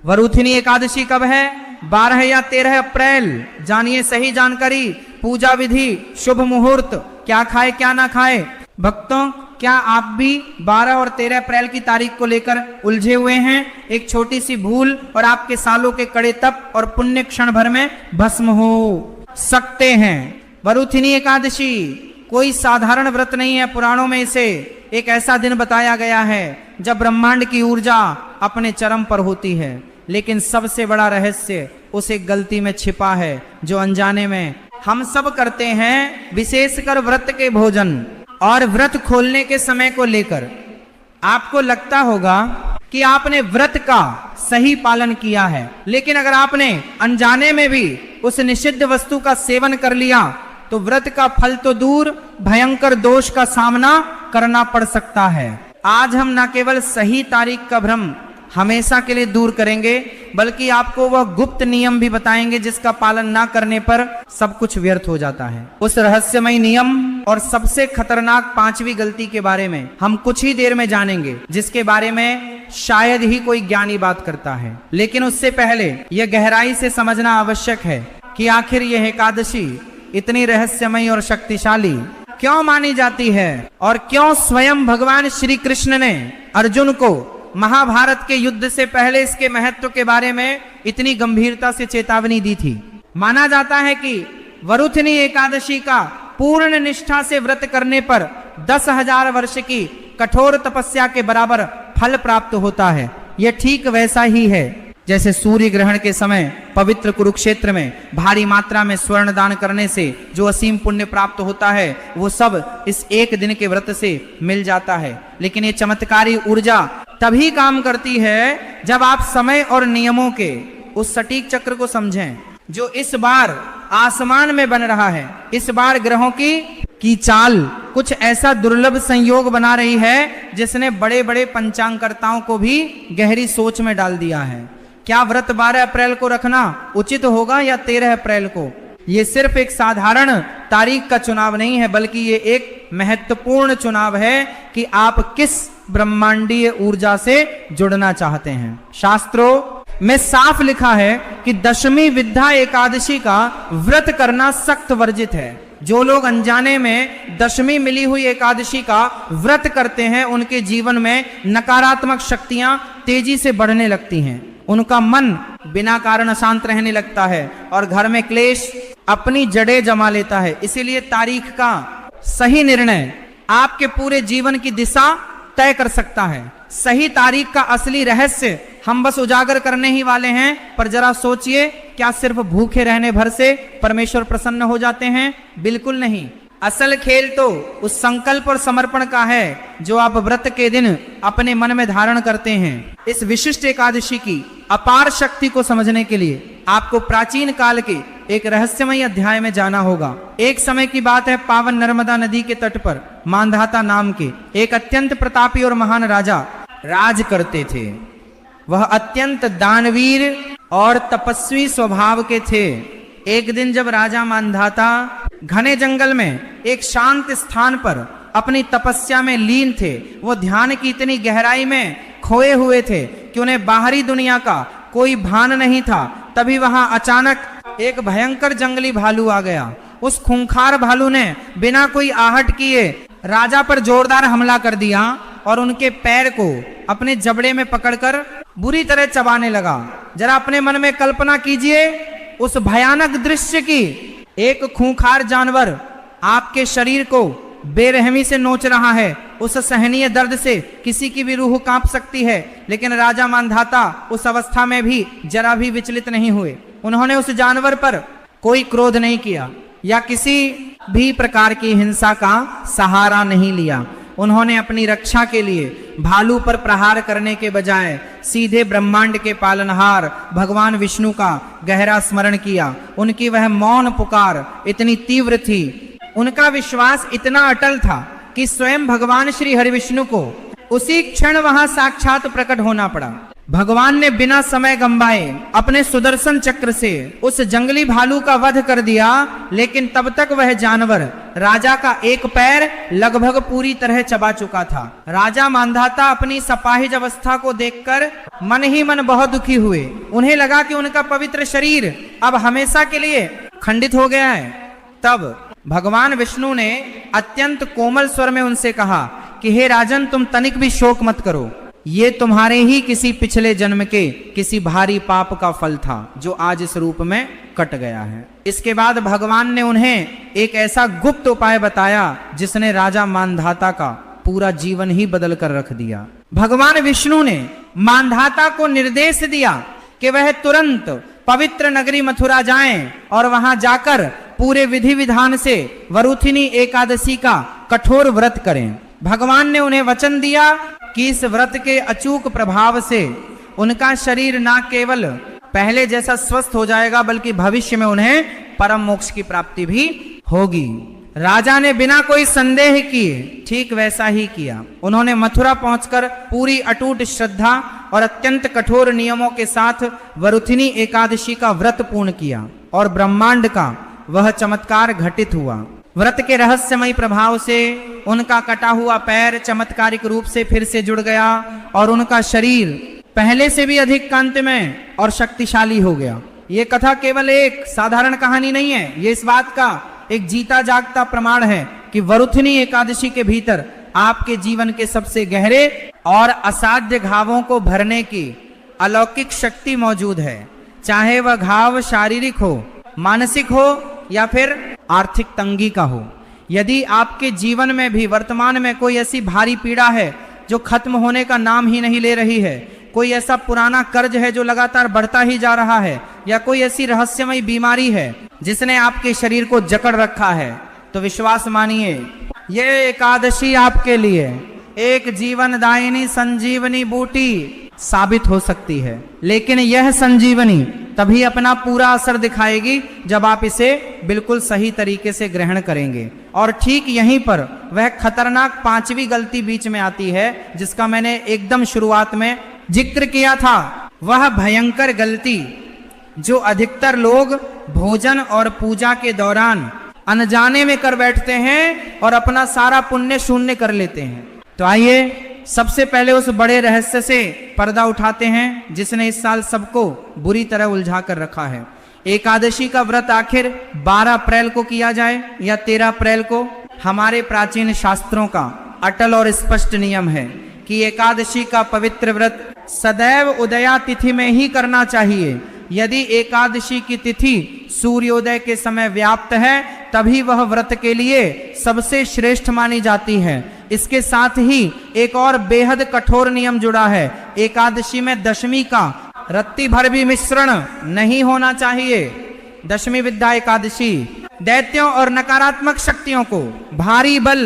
वरुथिनी एकादशी कब है? 12 या 13 अप्रैल। जानिए सही जानकारी, पूजा विधि, शुभ मुहूर्त, क्या खाए क्या ना खाए। भक्तों, क्या आप भी 12 और 13 अप्रैल की तारीख को लेकर उलझे हुए हैं? एक छोटी सी भूल और आपके सालों के कड़े तप और पुण्य क्षण भर में भस्म हो सकते हैं। वरुथिनी एकादशी कोई साधारण व्रत नहीं है। पुराणों में इसे एक ऐसा दिन बताया गया है जब ब्रह्मांड की ऊर्जा अपने चरम पर होती है। लेकिन सबसे बड़ा रहस्य उस एक गलती में छिपा है जो अनजाने में हम सब करते हैं, विशेषकर व्रत के भोजन और व्रत खोलने के समय को लेकर। आपको लगता होगा कि आपने व्रत का सही पालन किया है, लेकिन अगर आपने अनजाने में भी उस निषिद्ध वस्तु का सेवन कर लिया तो व्रत का फल तो दूर, भयंकर दोष का सामना करना पड़ सकता है। आज हम न केवल सही तारीख का भ्रम हमेशा के लिए दूर करेंगे, बल्कि आपको वह गुप्त नियम भी बताएंगे जिसका पालन ना करने पर सब कुछ व्यर्थ हो जाता है। उस रहस्यमय नियम और सबसे खतरनाक 5वीं गलती के बारे में हम कुछ ही देर में जानेंगे, जिसके बारे में शायद ही कोई ज्ञानी बात करता है। लेकिन उससे पहले यह गहराई से समझना आवश्यक है कि आखिर यह एकादशी इतनी रहस्यमय और शक्तिशाली क्यों मानी जाती है और क्यों स्वयं भगवान श्री कृष्ण ने अर्जुन को महाभारत के युद्ध से पहले इसके महत्व के बारे में इतनी गंभीरता से चेतावनी दी थी। माना जाता है कि वरुथिनी एकादशी का पूर्ण निष्ठा से व्रत करने पर 10,000 वर्ष की कठोर तपस्या के बराबर फल प्राप्त होता है। यह ठीक वैसा ही है जैसे सूर्य ग्रहण के समय पवित्र कुरुक्षेत्र में भारी मात्रा में स्वर्ण दान करने से जो असीम पुण्य प्राप्त होता है, वो सब इस एक दिन के व्रत से मिल जाता है। लेकिन ये चमत्कारी ऊर्जा तभी काम करती है जब आप समय और नियमों के उस सटीक चक्र को समझें जो इस बार आसमान में बन रहा है। इस बार ग्रहों की चाल कुछ ऐसा दुर्लभ संयोग बना रही है जिसने बड़े बड़े पंचांगकर्ताओं को भी गहरी सोच में डाल दिया है। क्या व्रत 12 अप्रैल को रखना उचित होगा या 13 अप्रैल को? ये सिर्फ एक साधारण तारीख का चुनाव नहीं है, बल्कि ये एक महत्वपूर्ण चुनाव है कि आप किस ब्रह्मांडीय ऊर्जा से जुड़ना चाहते हैं। शास्त्रों में साफ लिखा है कि 10वीं विद्या एकादशी का व्रत करना सख्त वर्जित है। जो लोग अनजाने में 10वीं मिली हुई एकादशी का व्रत करते हैं, उनके जीवन में नकारात्मक शक्तियां तेजी से बढ़ने लगती हैं। उनका मन बिना कारण अशांत रहने लगता है और घर में क्लेश अपनी जड़ें जमा लेता है। इसीलिए तारीख का सही निर्णय आपके पूरे जीवन की दिशा तय कर सकता है। सही तारीख का असली रहस्य हम बस उजागर करने ही वाले हैं, पर जरा सोचिए, क्या सिर्फ भूखे रहने भर से परमेश्वर प्रसन्न हो जाते हैं? बिल्कुल नहीं। असल खेल तो उस संकल्प और समर्पण का है जो आप व्रत के दिन अपने मन में धारण करते हैं। इस विशिष्ट एकादशी की अपार शक्ति को समझने के लिए आपको प्राचीन काल के एक रहस्यमय अध्याय में जाना होगा। एक समय की बात है, पावन नर्मदा नदी के तट पर मांधाता नाम के एक अत्यंत प्रतापी और महान राजा राज करते थे। वह अत्यंत दानवीर और तपस्वी स्वभाव के थे। एक दिन जब राजा मांधाता घने जंगल में एक शांत स्थान पर अपनी तपस्या में लीन थे, वो ध्यान की इतनी गहराई में खोए हुए थे कि उन्हें बाहरी दुनिया का कोई भान नहीं था। तभी वहां अचानक एक भयंकर जंगली भालू आ गया। उस खूंखार भालू ने बिना कोई आहट किए राजा पर जोरदार हमला कर दिया और उनके पैर को अपने जबड़े में पकड़कर बुरी तरह चबाने लगा। जरा अपने मन में कल्पना कीजिए उस भयानक दृश्य की। एक खूंखार जानवर आपके शरीर को बेरहमी से नोच रहा है। उस सहनीय दर्द से किसी की भी रूह कांप सकती है, लेकिन राजा मांधाता उस अवस्था में भी जरा भी विचलित नहीं हुए। उन्होंने उस जानवर पर कोई क्रोध नहीं किया या किसी भी प्रकार की हिंसा का सहारा नहीं लिया। उन्होंने अपनी रक्षा के लिए भालू पर प्रहार करने के बजाय सीधे ब्रह्मांड के पालनहार भगवान विष्णु का गहरा स्मरण किया। उनकी वह मौन पुकार इतनी तीव्र थी, उनका विश्वास इतना अटल था कि स्वयं भगवान श्री हरिविष्णु को उसी क्षण वहां साक्षात प्रकट होना पड़ा। भगवान ने बिना समय गंवाए अपने सुदर्शन चक्र से उस जंगली भालू का वध कर दिया, लेकिन तब तक वह जानवर राजा का एक पैर लगभग पूरी तरह चबा चुका था। राजा मांधाता अपनी सपाहिज अवस्था को देखकर मन ही मन बहुत दुखी हुए। उन्हें लगा कि उनका पवित्र शरीर अब हमेशा के लिए खंडित हो गया है। तब भगवान विष्णु ने अत्यंत कोमल स्वर में उनसे कहा कि हे राजन, तुम तनिक भी शोक मत करो, ये तुम्हारे ही किसी पिछले जन्म के किसी भारी पाप का फल था जो आज इस रूप में कट गया है। इसके बाद भगवान ने उन्हें एक ऐसा गुप्त उपाय बताया जिसने राजा मांधाता का पूरा जीवन ही बदल कर रख दिया। भगवान विष्णु ने मांधाता को निर्देश दिया कि वह तुरंत पवित्र नगरी मथुरा जाएं और वहां जाकर पूरे विधि विधान से वरुथिनी एकादशी का कठोर व्रत करें। भगवान ने उन्हें वचन दिया कि इस व्रत के अचूक प्रभाव से उनका शरीर न केवल पहले जैसा स्वस्थ हो जाएगा, बल्कि भविष्य में उन्हें परम मोक्ष की प्राप्ति भी होगी। राजा ने बिना कोई संदेह किए ठीक वैसा ही किया। उन्होंने मथुरा पहुंचकर पूरी अटूट श्रद्धा और अत्यंत कठोर नियमों के साथ वरुथिनी एकादशी का व्रत पूर्ण किया और ब्रह्मांड का वह चमत्कार घटित हुआ। व्रत के रहस्यमय प्रभाव से उनका कटा हुआ पैर चमत्कारिक रूप से फिर से जुड़ गया और उनका शरीर पहले से भी अधिक कांतिमय और शक्तिशाली हो गया। ये कथा केवल एक साधारण कहानी नहीं है, ये इस बात का एक जीता जागता प्रमाण है कि वरुथिनी एकादशी के भीतर आपके जीवन के सबसे गहरे और असाध्य घावों को भरने की अलौकिक शक्ति मौजूद है। चाहे वह घाव शारीरिक हो, मानसिक हो या फिर आर्थिक तंगी का हो। यदि आपके जीवन में भी वर्तमान में कोई ऐसी भारी पीड़ा है जो खत्म होने का नाम ही नहीं ले रही है, कोई ऐसा पुराना कर्ज है जो लगातार बढ़ता ही जा रहा है, या कोई ऐसी रहस्यमय बीमारी है जिसने आपके शरीर को जकड़ रखा है, तो विश्वास मानिए ये एकादशी आपके लिए एक जीवन दायिनी संजीवनी बूटी साबित हो सकती है। लेकिन यह संजीवनी तभी अपना पूरा असर दिखाएगी जब आप इसे बिल्कुल सही तरीके से ग्रहण करेंगे। और ठीक यहीं पर वह खतरनाक पांचवी गलती बीच में आती है जिसका मैंने एकदम शुरुआत में जिक्र किया था। वह भयंकर गलती जो अधिकतर लोग भोजन और पूजा के दौरान अनजाने में कर बैठते हैं और अपना सारा पुण्य शून्य कर लेते हैं। तो आइए सबसे पहले उस बड़े रहस्य से पर्दा उठाते हैं जिसने इस साल सबको बुरी तरह उलझा कर रखा है। एकादशी का व्रत आखिर 12 अप्रैल को किया जाए या 13 अप्रैल को? हमारे प्राचीन शास्त्रों का अटल और स्पष्ट नियम है कि एकादशी का पवित्र व्रत सदैव उदया तिथि में ही करना चाहिए। यदि एकादशी की तिथि सूर्योदय के समय व्याप्त है तभी वह व्रत के लिए सबसे श्रेष्ठ मानी जाती है। इसके साथ ही एक और बेहद कठोर नियम जुड़ा है। एकादशी में दशमी का रत्ती भर भी मिश्रण नहीं होना चाहिए। दशमी विद्या एकादशी दैत्यों और नकारात्मक शक्तियों को भारी बल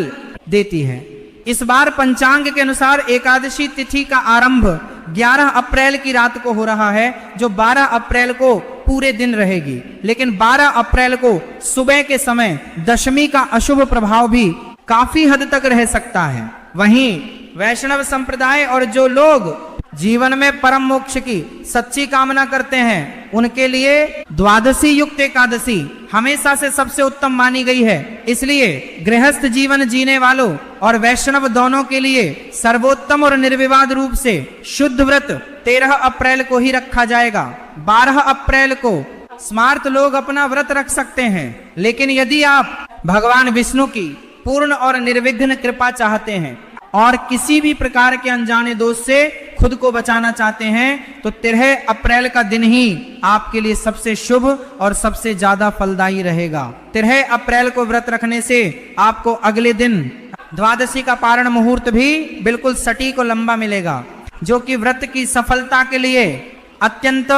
देती है। इस बार पंचांग के अनुसार एकादशी तिथि का आरंभ 11 अप्रैल की रात को हो रहा है, जो 12 अप्रैल को पूरे दिन रहेगी। लेकिन 12 अप्रैल को सुबह के समय दशमी का अशुभ प्रभाव भी काफी हद तक रह सकता है। वहीं वैष्णव संप्रदाय और जो लोग जीवन में परम मोक्ष की सच्ची कामना करते हैं उनके लिए द्वादशी युक्त एकादशी हमेशा से सबसे उत्तम मानी गई है। इसलिए गृहस्थ जीवन जीने वालों और वैष्णव दोनों के लिए सर्वोत्तम और निर्विवाद रूप से शुद्ध व्रत 13 अप्रैल को ही रखा जाएगा। 12 अप्रैल को स्मार्त लोग अपना व्रत रख सकते हैं, लेकिन यदि आप भगवान विष्णु की पूर्ण और निर्विघ्न कृपा चाहते हैं और किसी भी प्रकार के अनजाने दोष से खुद को बचाना चाहते हैं तो 13 अप्रैल का दिन ही आपके लिए सबसे शुभ और सबसे ज्यादा फलदायी रहेगा। 13 अप्रैल को व्रत रखने से आपको अगले दिन द्वादशी का पारण मुहूर्त भी बिल्कुल सटीक और लंबा मिलेगा, जो कि व्रत की सफलता के लिए अत्यंत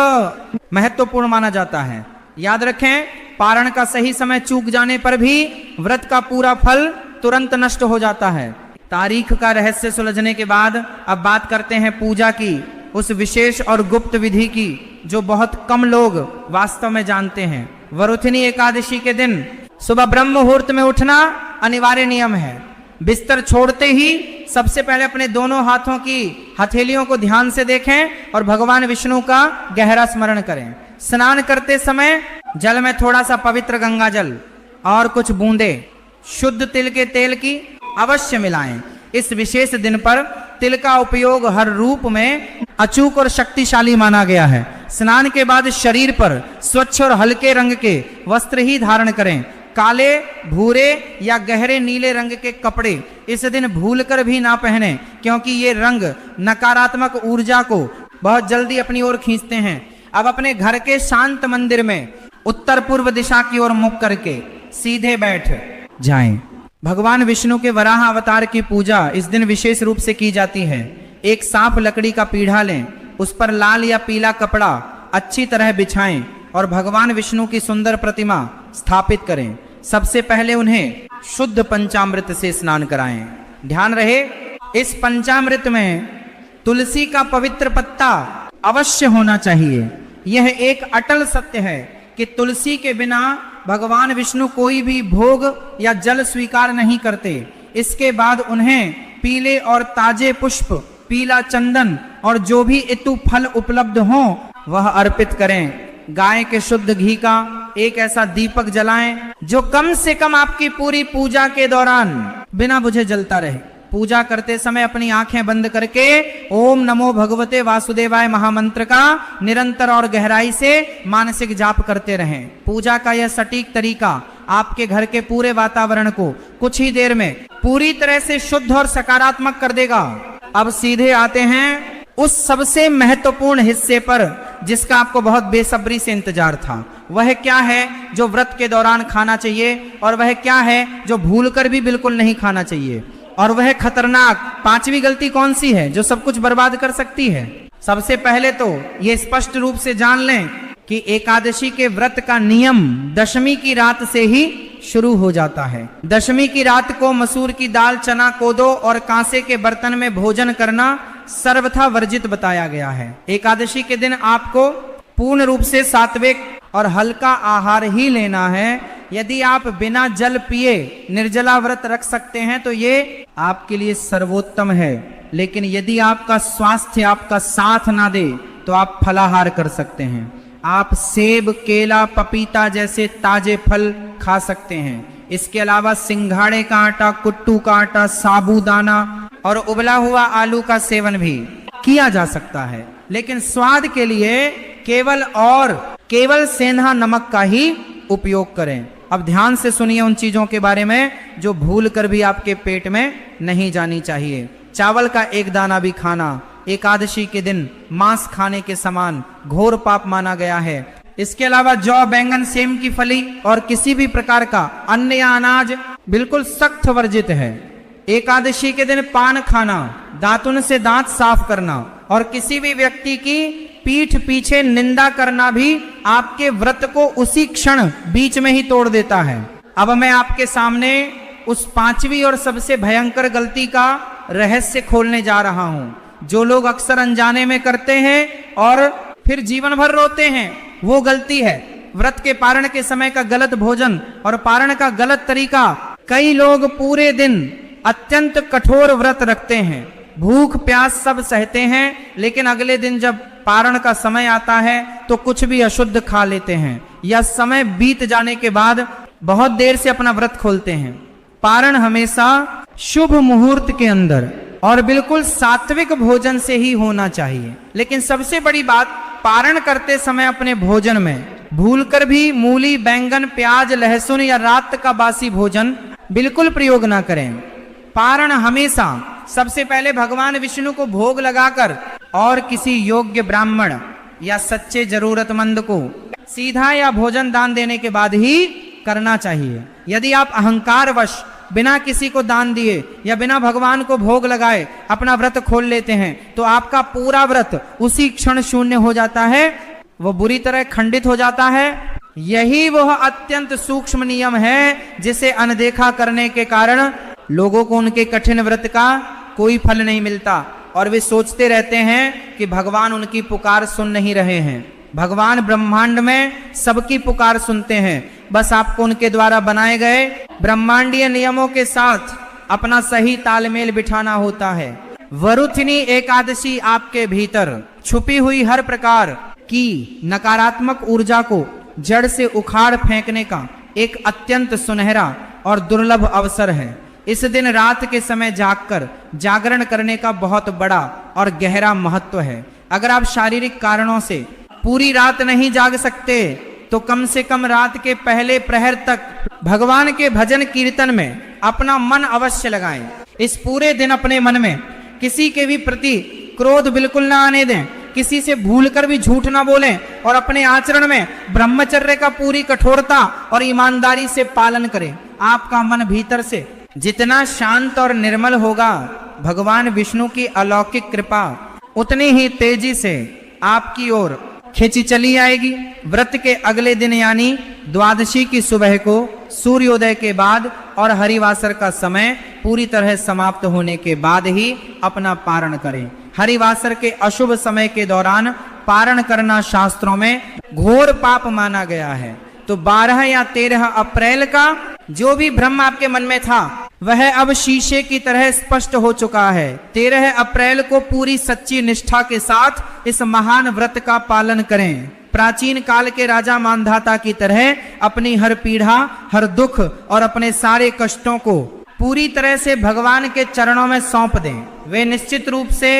महत्वपूर्ण माना जाता है। याद रखें, पारण का सही समय चूक जाने पर भी व्रत का पूरा फल तुरंत नष्ट हो जाता है। तारीख का रहस्य सुलझने के बाद अब बात करते हैं पूजा की, उस विशेष और गुप्त विधि की जो बहुत कम लोग वास्तव में जानते हैं। वरुथिनी एकादशी के दिन सुबह ब्रह्म मुहूर्त में उठना अनिवार्य नियम है। बिस्तर छोड़ते ही सबसे पहले अपने दोनों हाथों की हथेलियों को ध्यान से देखें और भगवान विष्णु का गहरा स्मरण करें। स्नान करते समय जल में थोड़ा सा पवित्र गंगा जल और कुछ बूंदे शुद्ध तिल के तेल की अवश्य मिलाएं। इस विशेष दिन पर तिल का उपयोग हर रूप में अचूक और शक्तिशाली माना गया है। स्नान के बाद शरीर पर स्वच्छ और हल्के रंग के वस्त्र ही धारण करें। काले, भूरे या गहरे नीले रंग के कपड़े इस दिन भूलकर भी ना पहने, क्योंकि ये रंग नकारात्मक ऊर्जा को बहुत जल्दी अपनी ओर खींचते हैं। अब अपने घर के शांत मंदिर में उत्तर पूर्व दिशा की ओर मुख करके सीधे बैठ जाएं। भगवान विष्णु के वराह अवतार की पूजा इस दिन विशेष रूप से की जाती है। एक साफ लकड़ी का पीढ़ा लें, उस पर लाल या पीला कपड़ा अच्छी तरह बिछाएं और भगवान विष्णु की सुंदर प्रतिमा स्थापित करें। सबसे पहले उन्हें शुद्ध पंचामृत से स्नान कराएं। ध्यान रहे, इस पंचामृत में तुलसी का पवित्र पत्ता अवश्य होना चाहिए। यह एक अटल सत्य है कि तुलसी के बिना भगवान विष्णु कोई भी भोग या जल स्वीकार नहीं करते। इसके बाद उन्हें पीले और ताजे पुष्प, पीला चंदन और जो भी इतु फल उपलब्ध हो वह अर्पित करें। गाय के शुद्ध घी का एक ऐसा दीपक जलाएं जो कम से कम आपकी पूरी पूजा के दौरान बिना बुझे जलता रहे। पूजा करते समय अपनी आंखें बंद करके ओम नमो भगवते वासुदेवाय महामंत्र का निरंतर और गहराई से मानसिक जाप करते रहें। पूजा का यह सटीक तरीका आपके घर के पूरे वातावरण को कुछ ही देर में पूरी तरह से शुद्ध और सकारात्मक कर देगा। अब सीधे आते हैं उस सबसे महत्वपूर्ण हिस्से पर जिसका आपको बहुत बेसब्री से इंतजार था। वह क्या है जो व्रत के दौरान खाना चाहिए और वह क्या है जो भूलकर भी बिल्कुल नहीं खाना चाहिए, और वह खतरनाक पांचवी गलती कौन सी है जो सब कुछ बर्बाद कर सकती है। सबसे पहले तो ये स्पष्ट रूप से जान लें कि एकादशी के व्रत का नियम दशमी की रात से ही शुरू हो जाता है। दशमी की रात को मसूर की दाल, चना, कोदो और कांसे के बर्तन में भोजन करना सर्वथा वर्जित बताया गया है। एकादशी के दिन आपको पूर्ण रूप से सात्विक और हल्का आहार ही लेना है। यदि आप बिना जल पिए निर्जला व्रत रख सकते हैं तो ये आपके लिए सर्वोत्तम है, लेकिन यदि आपका स्वास्थ्य आपका साथ ना दे तो आप फलाहार कर सकते हैं। आप सेब, केला, पपीता जैसे ताजे फल खा सकते हैं। इसके अलावा सिंघाड़े का आटा, कुट्टू का आटा, साबूदाना और उबला हुआ आलू का सेवन भी किया जा सकता है, लेकिन स्वाद के लिए केवल सेंधा नमक का ही उपयोग करें। अब ध्यान से सुनिए उन चीजों के बारे में जो भूल कर भी आपके पेट में नहीं जानी चाहिए। चावल का एक दाना भी खाना एकादशी के दिन मांस खाने के समान घोर पाप माना गया है। इसके अलावा जौ, बैंगन, सेम की फली और किसी भी प्रकार का अन्न या अनाज बिल्कुल सख्त वर्जित है। एकादशी के दिन पान खाना, दातुन से दांत साफ करना और किसी भी व्यक्ति की पीठ पीछे निंदा करना भी आपके व्रत को उसी क्षण बीच में ही तोड़ देता है। अब मैं आपके सामने उस पांचवी और सबसे भयंकर गलती का रहस्य खोलने जा रहा हूं जो लोग अक्सर अनजाने में करते हैं और फिर जीवन भर रोते हैं। वो गलती है व्रत के पारण के समय का गलत भोजन और पारण का गलत तरीका। कई लोग पूरे दिन अत्यंत कठोर व्रत रखते हैं, भूख प्यास सब सहते हैं, लेकिन अगले दिन जब पारण का समय आता है तो कुछ भी अशुद्ध खा लेते हैं या समय बीत जाने के बाद बहुत देर से अपना व्रत खोलते हैं। पारण हमेशा शुभ मुहूर्त के अंदर और बिल्कुल सात्विक भोजन से ही होना चाहिए। लेकिन सबसे बड़ी बात, पारण करते समय अपने भोजन में भूलकर भी मूली, बैंगन, प्याज, लहसुन या रात का बासी भोजन बिल्कुल प्रयोग ना करें। पारण हमेशा सबसे पहले भगवान विष्णु को भोग लगाकर और किसी योग्य ब्राह्मण या सच्चे जरूरतमंद को सीधा या भोजन दान देने के बाद ही करना चाहिए। यदि आप अहंकारवश बिना किसी को दान दिए या बिना भगवान को भोग लगाए अपना व्रत खोल लेते हैं तो आपका पूरा व्रत उसी क्षण शून्य हो जाता है, वो बुरी तरह खंडित हो जाता है। यही वह अत्यंत सूक्ष्म नियम है जिसे अनदेखा करने के कारण लोगों को उनके कठिन व्रत का कोई फल नहीं मिलता और वे सोचते रहते हैं कि भगवान उनकी पुकार सुन नहीं रहे हैं। भगवान ब्रह्मांड में सबकी पुकार सुनते हैं, बस आपको उनके द्वारा बनाए गए ब्रह्मांडीय नियमों के साथ अपना सही तालमेल बिठाना होता है। वरुथिनी एकादशी आपके भीतर छुपी हुई हर प्रकार की नकारात्मक ऊर्जा को जड़ से उखाड़ फेंकने का एक अत्यंत सुनहरा और दुर्लभ अवसर है। इस दिन रात के समय जागकर जागरण करने का बहुत बड़ा और गहरा महत्व है। अगर आप शारीरिक कारणों से पूरी रात नहीं जाग सकते तो कम से कम रात के पहले प्रहर तक भगवान के भजन कीर्तन में अपना मन अवश्य लगाएं। इस पूरे दिन अपने मन में किसी के भी प्रति क्रोध बिल्कुल ना आने दें, किसी से भूलकर भी झूठ ना बोलें और अपने आचरण में ब्रह्मचर्य का पूरी कठोरता और ईमानदारी से पालन करें। आपका मन भीतर से जितना शांत और निर्मल होगा, भगवान विष्णु की अलौकिक कृपा उतनी ही तेजी से आपकी ओर खिंची चली आएगी। व्रत के अगले दिन यानी द्वादशी की सुबह को सूर्योदय के बाद और हरिवासर का समय पूरी तरह समाप्त होने के बाद ही अपना पारण करें। हरिवासर के अशुभ समय के दौरान पारण करना शास्त्रों में घोर पाप माना गया है। तो 12 या 13 अप्रैल का जो भी भ्रम आपके मन में था वह अब शीशे की तरह स्पष्ट हो चुका है। 13 अप्रैल को पूरी सच्ची निष्ठा के साथ इस महान व्रत का पालन करें। प्राचीन काल के राजा मानधाता की तरह अपनी हर पीड़ा, हर दुख और अपने सारे कष्टों को पूरी तरह से भगवान के चरणों में सौंप दें। वे निश्चित रूप से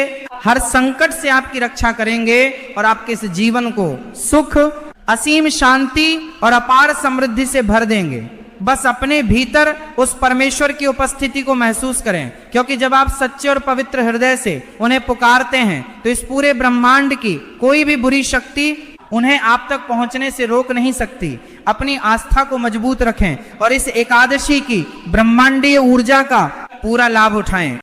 हर संकट से आपकी रक्षा करेंगे और आपके इस जीवन को सुख, असीम शांति और अपार समृद्धि से भर देंगे। बस अपने भीतर उस परमेश्वर की उपस्थिति को महसूस करें, क्योंकि जब आप सच्चे और पवित्र हृदय से उन्हें पुकारते हैं तो इस पूरे ब्रह्मांड की कोई भी बुरी शक्ति उन्हें आप तक पहुंचने से रोक नहीं सकती। अपनी आस्था को मजबूत रखें और इस एकादशी की ब्रह्मांडीय ऊर्जा का पूरा लाभ उठाएं।